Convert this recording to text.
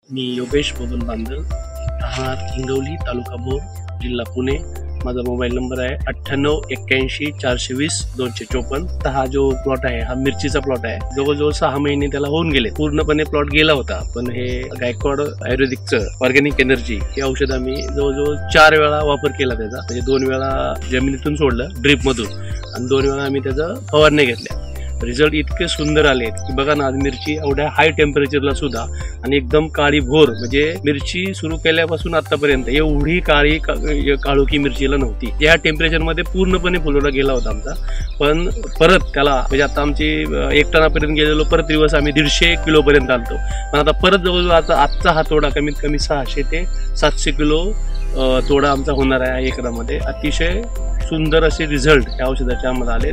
मी योगेश बबन बांदल, राहणार हिंगवली, तालुका भोर, जिल्हा पुणे। माझा मोबाईल नंबर आहे 9881 420 254। हा जो प्लॉट आहे हा मिरचीचा प्लॉट आहे। जवळजवळ 6 महिने त्याला होऊन गेले, पूर्णपणे प्लॉट गेला होता। पण हे गायकवाड आयुर्वेदिकचं ऑर्गॅनिक एनर्जी हे औषध आम्ही जवळजवळ 4 वेळा वापर केला त्याचा। म्हणजे 2 वेळा जमिनीतून सोडलं ड्रीप मधून आणि 2 वेळा आम्ही त्याचा फवारणी घेतल्या। रिझल्ट इतके सुंदर आले की बघा ना, आज मिरची एवढ्या हाय टेम्परेचरला सुद्धा आणि एकदम काळी भोर, म्हणजे मिरची सुरू केल्यापासून आतापर्यंत एवढी काळोखी मिरचीला नव्हती। या टेम्परेचरमध्ये पूर्णपणे फुलवला गेला होता आमचा। पण परत त्याला म्हणजे आता आमची 1 टनापर्यंत गेलेलो, परत दिवस आम्ही 150 किलोपर्यंत आलतो। पण आता परत जवळजवळ आता आजचा हा तोडा कमीत कमी 600 ते 700 किलो तोडा आमचा होणार आहे एकरामध्ये। अतिशय सुंदर असे रिझल्ट या औषधाचे आम्हाला आले।